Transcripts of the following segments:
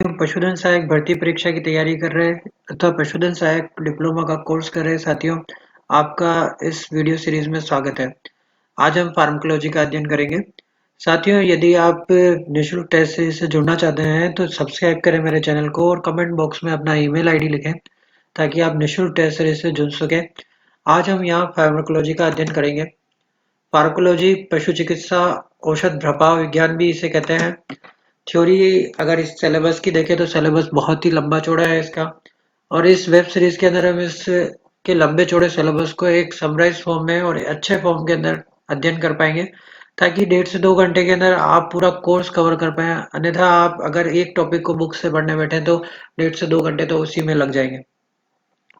पशुधन सहायक भर्ती परीक्षा की तैयारी कर रहे हैं अथवा पशुधन सहायक डिप्लोमा का कोर्स कर रहे हैं साथियों, आपका इस वीडियो सीरीज में स्वागत है। आज हम फार्माकोलॉजी का अध्ययन करेंगे। साथियों, यदि आप निःशुल्क टेस्ट सीरीज से जुड़ना चाहते हैं तो सब्सक्राइब करें मेरे चैनल को और कमेंट बॉक्स में अपना ईमेल आईडी लिखें ताकि आप निःशुल्क टेस्ट सीरीज से जुड़ सकें। आज हम यहाँ फार्माकोलॉजी का अध्ययन करेंगे। फार्माकोलॉजी पशु चिकित्सा औषध प्रभाव विज्ञान भी इसे कहते हैं। थ्योरी अगर इस सिलेबस की देखें तो सिलेबस बहुत ही लंबा चौड़ा है इसका, और इस वेब सीरीज के अंदर हम इस के लंबे चौड़े सिलेबस को एक समराइज फॉर्म में और अच्छे फॉर्म के अंदर अध्ययन कर पाएंगे ताकि 1.5 से 2 घंटे के अंदर आप पूरा कोर्स कवर कर पाए। अन्यथा आप अगर एक टॉपिक को बुक से पढ़ने बैठे तो 1.5 से 2 घंटे तो उसी में लग जाएंगे।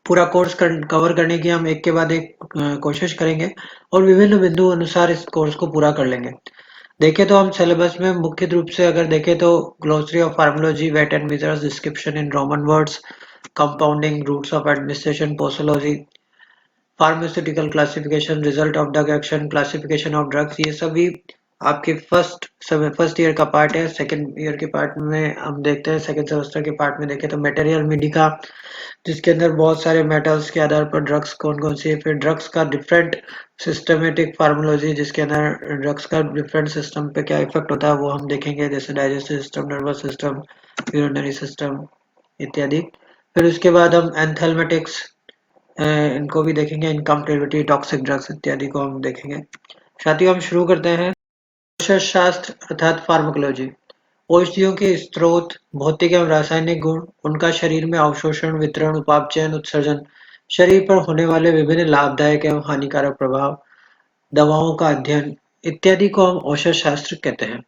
पूरा कोर्स कवर करने की हम एक के बाद एक कोशिश करेंगे और विभिन्न बिंदु अनुसार इस कोर्स को पूरा कर लेंगे। देखें तो हम सिलेबस में मुख्य रूप से अगर देखें तो glossary of pharmacology, weight and measures, description in Roman words, compounding, routes of administration, posology, pharmaceutical classification, result of drug action, classification of drugs, ये सभी आपके फर्स्ट ईयर का पार्ट है। सेकंड ईयर के पार्ट में हम देखते हैं, सेकंड सेमेस्टर के पार्ट में देखें तो मटेरियल मेडिका, जिसके अंदर बहुत सारे मेटल्स के आधार पर ड्रग्स कौन कौन सी है। फिर ड्रग्स का डिफरेंट सिस्टमेटिक फार्मोलॉजी, जिसके अंदर ड्रग्स का डिफरेंट सिस्टम पे क्या इफेक्ट होता है वो हम देखेंगे, जैसे digestive system, nervous system, urinary system इत्यादि। फिर उसके बाद हम एंथेल्मेटिक्स, इनको भी देखेंगे, इनकम्पेटिबिलिटी, टॉक्सिक ड्रग्स इत्यादि को हम देखेंगे। साथियों, हम शुरू करते हैं। औषध शास्त्र अर्थात फार्माकोलॉजी औषधियों के स्रोत, भौतिक एवं रासायनिक गुण, उनका शरीर में अवशोषण, वितरण, उपापचयन, उत्सर्जन, शरीर पर होने वाले विभिन्न लाभदायक एवं हानिकारक प्रभाव, दवाओं का अध्ययन इत्यादि को हम औषध शास्त्र कहते हैं।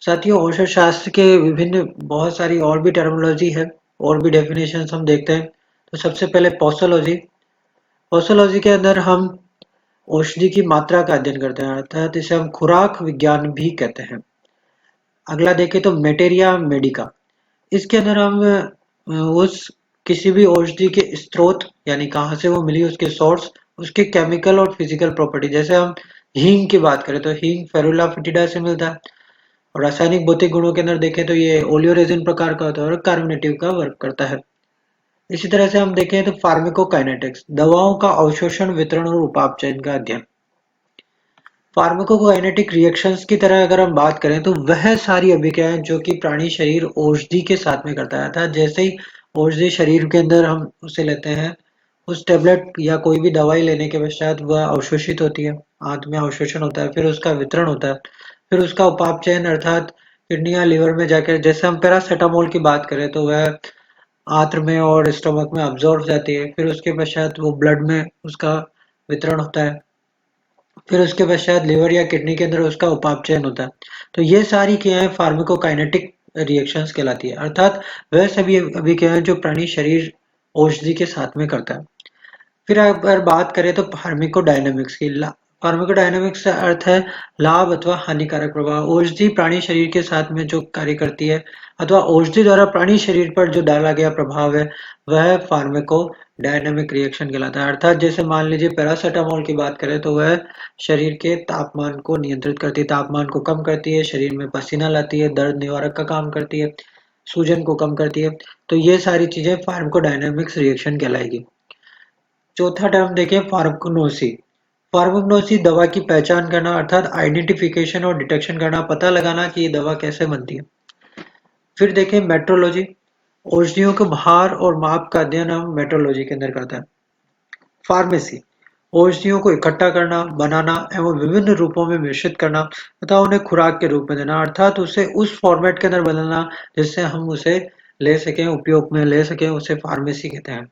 साथियों, औषध शास्त्र के विभिन्न बहुत सारी और भी टर्मिनोलॉजी है और भी डेफिनेशन हम देखते हैं। तो सबसे पहले पोसोलॉजी। पोसोलॉजी के अंदर हम औषधि की मात्रा का अध्ययन करते हैं, अर्थात इसे हम खुराक विज्ञान भी कहते हैं। अगला देखें तो मेटेरिया मेडिका। इसके अंदर हम उस किसी भी औषधि के स्रोत यानी कहाँ से वो मिली, उसके सोर्स, उसके केमिकल और फिजिकल प्रॉपर्टी। जैसे हम हींग की बात करें तो हींग फेरुला फोटिडा से मिलता है, और रासायनिक भौतिक गुणों के अंदर देखें तो ये ओलियोरेजिन प्रकार का होता है और कार्बोनेटिव का वर्क करता है। इसी तरह से हम देखें तो फार्माकोकाइनेटिक्स, दवाओं का अवशोषण, वितरण और उपापचयन का अध्ययन। फार्माकोकाइनेटिक रिएक्शंस की तरह अगर हम बात करें तो वह सारी अभिक्रियाएं जो कि प्राणी शरीर औषधि के साथ में करता है, अर्थात जैसे ही औषधि शरीर के अंदर हम उसे लेते हैं, उस टेबलेट या कोई भी दवाई लेने के पश्चात वह अवशोषित होती है, आंत में अवशोषण होता है, फिर उसका वितरण होता है, फिर उसका उपापचयन अर्थात किडनी या लीवर में जाकर, जैसे हम पैरासिटामोल की बात करें तो वह आंत्र में और स्टमक में अब्जॉर्ब जाती है, फिर उसके पश्चात वो ब्लड में उसका वितरण होता है, फिर उसके पश्चात लिवर या किडनी के अंदर उसका उपापचयन होता है। तो ये सारी क्रियाएं फार्माकोकाइनेटिक रिएक्शंस कहलाती है, अर्थात वह सभी अभिक्रियाएं जो प्राणी शरीर औषधि के साथ में करता है। फिर अगर बात करें तो फार्माकोडायनामिक्स की। फार्माकोडायनामिक्स का अर्थ है लाभ अथवा हानिकारक प्रभाव। औषधि प्राणी शरीर के साथ में जो कार्य करती है अथवा औषधि द्वारा प्राणी शरीर पर जो डाला गया प्रभाव है वह फार्माकोडायनामिक रिएक्शन कहलाता है। अर्थात जैसे मान लीजिए पैरासिटामोल की बात करें तो वह शरीर के तापमान को नियंत्रित करती है, तापमान को कम करती है, शरीर में पसीना लाती है, दर्द निवारक का काम करती है, सूजन को कम करती है। तो ये सारी चीजें फार्माकोडायनामिक्स रिएक्शन कहलाएगी। चौथा टर्म देखें, फार्मकोग्नोसी। फार्मकोग्नोसी दवा की पहचान करना, अर्थात आइडेंटिफिकेशन और डिटेक्शन करना, पता लगाना कि ये दवा कैसे बनती है। फिर देखें मेट्रोलॉजी, औषधियों के भार और माप का अध्ययन हम मेट्रोलॉजी के अंदर करते हैं। फार्मेसी, औषधियों को इकट्ठा करना, बनाना एवं विभिन्न रूपों में मिश्रित करना तथा उन्हें खुराक के रूप में देना, अर्थात उसे उस फॉर्मेट के अंदर बदलना जिससे हम उसे ले सकें, उपयोग में ले सकें, उसे फार्मेसी कहते हैं।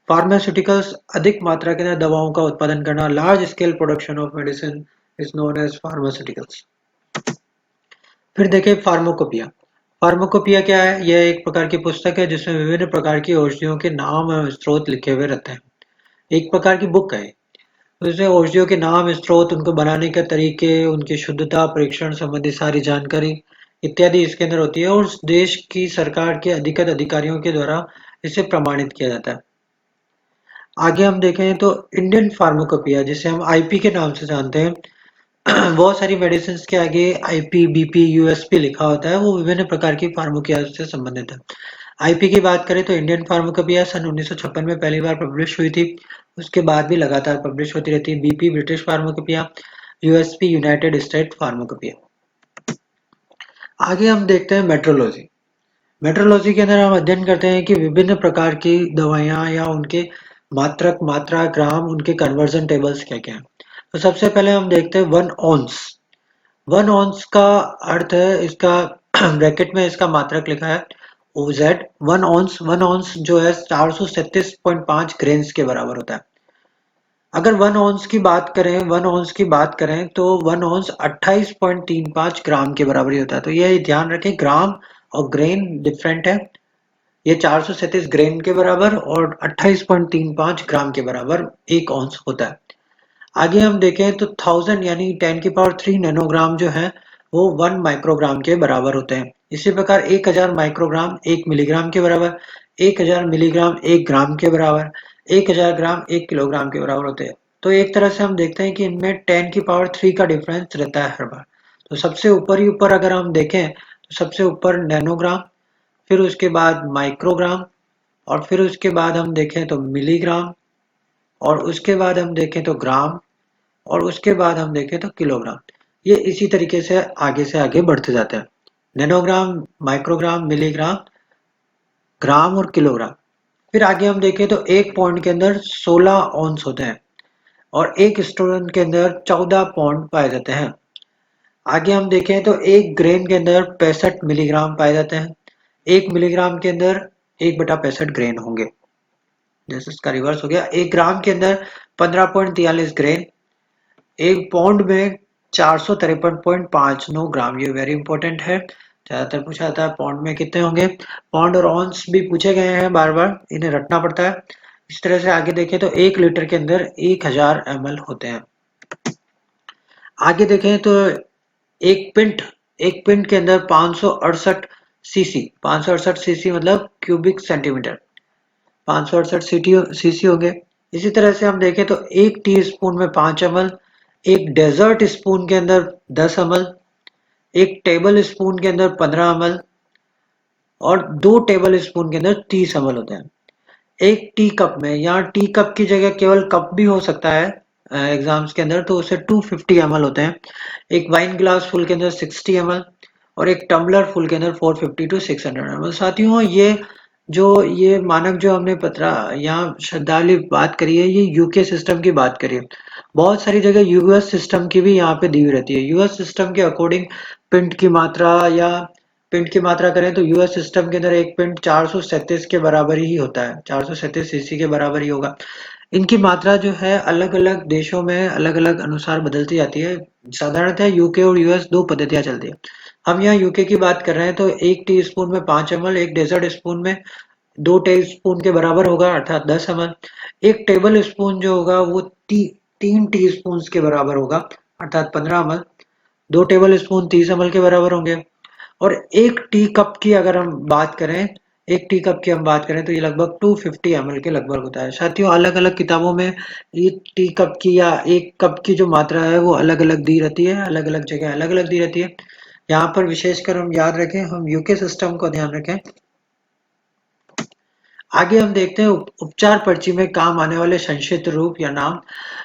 फार्मास्यूटिकल्स, अधिक मात्रा के अंदर दवाओं का उत्पादन करना, large scale production of medicine is known as pharmaceuticals. फिर देखें फार्माकोपिया। फार्माकोपिया क्या है? यह एक प्रकार की पुस्तक है जिसमें विभिन्न प्रकार की औषधियों के नाम एवं स्रोत लिखे हुए रहते हैं। एक प्रकार की बुक है। उसमें औषधियों के नाम, स्रोत, उनको बनाने के तरीके, उनकी शुद्धता, परीक्षण संबंधी सारी जानकारी इत्यादि इसके अंदर होती है, और उस देश की सरकार के अधिकृत अधिकारियों के द्वारा इसे प्रमाणित किया जाता है। आगे हम देखें तो इंडियन फार्माकोपिया, जिसे हम आईपी के नाम से जानते हैं, बहुत सारी मेडिसिन के आगे आईपी, बीपी, यूएसपी लिखा होता है, वो विभिन्न प्रकार की फार्माकोपिया से संबंधित है। आईपी की बात करें तो इंडियन फार्माकोपिया सन 1956 में पहली बार पब्लिश हुई थी। उसके बाद भी लगातार पब्लिश होती रहती है। BP British pharmacopoeia, USP United state pharmacopoeia. आगे हम देखते हैं मेट्रोलॉजी। मेट्रोलॉजी के अंदर हम अध्ययन करते हैं कि विभिन्न प्रकार की दवाइयाँ या उनके मात्रक, मात्रा, ग्राम, उनके कन्वर्जन टेबल्स क्या-क्या हैं। तो सबसे पहले हम देखते हैं 1 ऑन्स। 1 ऑन्स का अर्थ है इसका ब्रैकेट में इसका मात्रक लिखा है OZ। 1 ऑन्स जो है 437.5 ग्रेन्स के बराबर होता है। अगर 1 ऑन्स की बात करें तो 1 ऑन्स 28.35 ग्राम के बराबर ही होता है। तो ये ध्यान रखें, ग्राम और ग्रेन डिफरेंट है। ये 437 ग्रेन के बराबर और 28.35 ग्राम के बराबर 1 ऑन्स होता है। आगे हम देखें तो 1000 यानी 10³ नैनोग्राम जो है वो 1 माइक्रोग्राम के बराबर होते हैं। इसी प्रकार 1000 माइक्रोग्राम 1 मिलीग्राम के बराबर, 1000 मिलीग्राम 1 ग्राम के बराबर, 1000 ग्राम 1 किलोग्राम के बराबर होते हैं। तो एक तरह से हम देखते हैं कि इनमें 10³ का डिफरेंस रहता है हर बार। तो सबसे ऊपर ही ऊपर अगर हम देखें तो सबसे ऊपर नैनोग्राम, फिर उसके बाद माइक्रोग्राम, और फिर उसके बाद हम देखें तो मिलीग्राम, और उसके बाद हम देखें तो ग्राम, और उसके बाद हम देखें तो किलोग्राम। ये इसी तरीके से आगे बढ़ते जाते हैं। नैनोग्राम, माइक्रोग्राम, मिलीग्राम, ग्राम और किलोग्राम। फिर आगे हम देखें तो एक पॉइंट के अंदर 16 ऑन्स होते हैं और एक स्टोन के अंदर 14 पॉइंट पाए जाते हैं। आगे हम देखें तो एक ग्रेन के अंदर 65 मिलीग्राम पाए जाते हैं। एक मिलीग्राम के अंदर 1/65 ग्रेन होंगे। जैसे इसका रिवर्स हो गया, एक ग्राम के अंदर 15.43 ग्रेन, एक पौंड में 453.59 ग्राम। ये वेरी इंपॉर्टेंट है, ज्यादातर पूछा जाता है पौंड में कितने होंगे। पौंड और ऑन्स भी पूछे गए हैं बार बार, इन्हें रटना पड़ता है। इस तरह से आगे देखें तो 1 लीटर के अंदर 1000 ml होते हैं। आगे देखें तो एक पिंट के अंदर 568 सीसी, 568 सीसी मतलब क्यूबिक सेंटीमीटर, 568 सीसी होंगे। इसी तरह से हम देखें तो एक टी स्पून में 5 ml, एक डेजर्ट स्पून के अंदर 10 ml, एक टेबल स्पून के अंदर 15 ml और 2 टेबल स्पून के अंदर 30 ml होते हैं। एक टी कप में, यहाँ टी कप की जगह केवल कप भी हो सकता है एग्जाम्स के अंदर, तो उसे 250 ml होते हैं। एक वाइन ग्लास फुल के अंदर 60 ml और एक टम्बलर फुल के अंदर 450 to 600 ml। साथियों, ये मानक जो हमने पत्र यहाँ श्रद्धालु बात करी है, ये यूके सिस्टम की बात करी है। बहुत सारी जगह यूएस सिस्टम की भी यहाँ पे दी हुई रहती है। यूएस सिस्टम के अकॉर्डिंग पिंट की मात्रा या पिंट की मात्रा करें तो यूएस सिस्टम के अंदर एक पिंट 437 के बराबर ही होता है, 437 सीसी के बराबर ही होगा। इनकी मात्रा जो है अलग अलग देशों में अलग अलग अनुसार बदलती जाती है। साधारणतः यूके और यूएस दो पद्धतियां चलती है। हम यहाँ यूके की बात कर रहे हैं तो एक टी स्पून में 5 ml, एक डेजर्ट स्पून में 2 टेबल स्पून के बराबर होगा अर्थात 10 ml। एक टेबल स्पून जो होगा वो 3 टी स्पून के बराबर होगा अर्थात 15 ml। 2 टेबल स्पून 30 ml के बराबर होंगे। और एक टी कप की अगर हम बात करें, एक टी कप की हम बात करें तो ये लगभग 250 ml के लगभग होता है। साथियों, अलग अलग किताबों में ये टी कप की या एक कप की जो मात्रा है वो अलग अलग दी रहती है, अलग अलग जगह अलग अलग दी रहती है। यहाँ पर विशेषकर हम याद रखें, हम यूके सिस्टम को ध्यान रखें। आगे हम देखते हैं उपचार पर्ची में काम आने वाले संक्षिप्त रूप या नाम।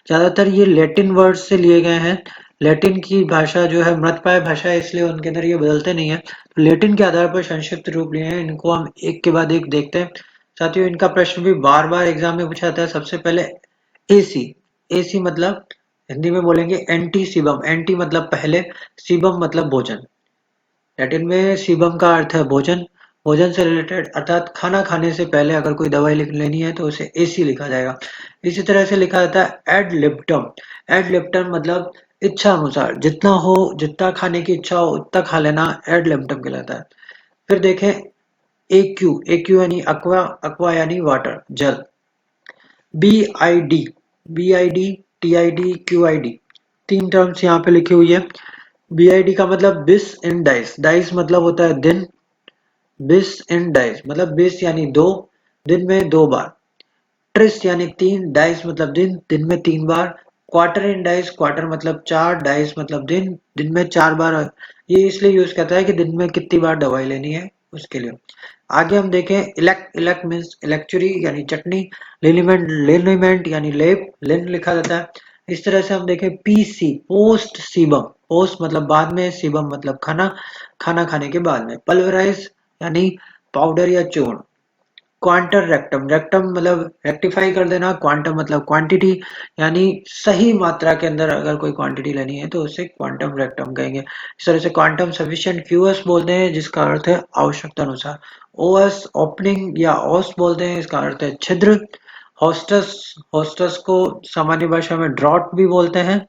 ज्यादातर ये लैटिन वर्ड से लिए गए हैं। लैटिन की भाषा जो है मृतप्राय भाषा है, इसलिए उनके अंदर ये बदलते नहीं है। तो लैटिन के आधार पर संक्षिप्त रूप लिए हैं, इनको हम एक के बाद एक देखते हैं। साथियों, इनका प्रश्न भी बार बार एग्जाम में पूछा जाता है। सबसे पहले एसी। एसी मतलब हिंदी में बोलेंगे एंटी सीबम। एंटी मतलब पहले, सीबम मतलब भोजन। लैटिन में सीबम का अर्थ है भोजन। भोजन से रिलेटेड अर्थात खाना खाने से पहले अगर कोई दवाई लेनी है तो उसे एसी लिखा जाएगा। इसी तरह से लिखा जाता है एड लिप्टम। एड लिप्टम मतलब इच्छा अनुसार, जितना हो, जितना खाने की इच्छा हो उतना खा लेना, एड लिप्टम कहलाता है। फिर देखें एक्यू। एक्यू यानी अक्वा, अक्वा यानी वाटर, जल। B I D, B I D, T I D, Q I D, तीन टर्म्स यहाँ पे लिखी हुई है। बी आई डी का मतलब बिस इन डाइस। डाइस मतलब होता है दिन, बिस इन डाइस मतलब बिस यानी दो, दिन में 2 बार। ट्रिस यानी 3, डाइस मतलब दिन, दिन में 3 बार। क्वार्टर इन डाइस, क्वार्टर मतलब 4, डाइस मतलब दिन, दिन में 4 बार, ये इसलिए यूज करता है कि दिन में कितनी बार दवाई लेनी है उसके लिए। आगे हम देखें, इलेक्ट, इलेक्ट मीन्स इलेक्चुरी यानी चटनी, लिनिमेंट, लिनिमेंट यानी लेप, लिन लिखा जाता है। इस तरह से हम देखें पीसी, पोस्ट सीबम, पोस्ट मतलब बाद में, सीबम मतलब खाना, खाना खाने के बाद में। पल्वराइज यानी पाउडर या चूर्ण। क्वांटर रेक्टम, रेक्टम मतलब रेक्टिफाई कर देना, क्वांटम मतलब क्वांटिटी, यानी सही मात्रा के अंदर अगर कोई क्वांटिटी लेनी है तो उसे क्वांटम रेक्टम कहेंगे। इस तरह से क्वांटम सफिशिएंट, क्यूएस बोलते हैं जिसका अर्थ है आवश्यकता अनुसार। ओएस ओपनिंग या ओस बोलते हैं, इसका अर्थ है छिद्र। होस्टस, होस्टस को सामान्य भाषा में ड्रॉट भी बोलते हैं,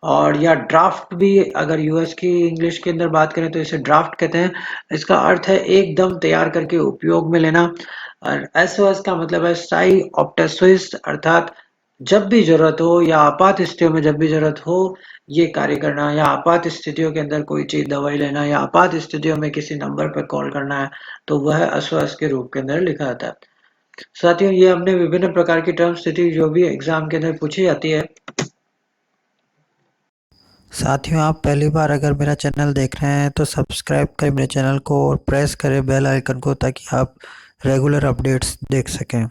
और या ड्राफ्ट भी, अगर यूएस की इंग्लिश के अंदर बात करें तो इसे ड्राफ्ट कहते हैं। इसका अर्थ है एकदम तैयार करके उपयोग में लेना। और एसओएस का मतलब है साई ऑप्टेसोइस, अर्थात जब भी जरूरत हो या आपात स्थितियों में जब भी जरूरत हो ये कार्य करना, या आपात स्थितियों के अंदर कोई चीज दवाई लेना, या आपात स्थितियों में किसी नंबर पर कॉल करना है, तो वह एसओएस के रूप के अंदर लिखा जाता है। साथियों, ये हमने विभिन्न प्रकार की टर्म स्थिति जो भी एग्जाम के अंदर पूछी जाती है। साथियों, आप पहली बार अगर मेरा चैनल देख रहे हैं तो सब्सक्राइब करें मेरे चैनल को और प्रेस करें बेल आइकन को, ताकि आप रेगुलर अपडेट्स देख सकें।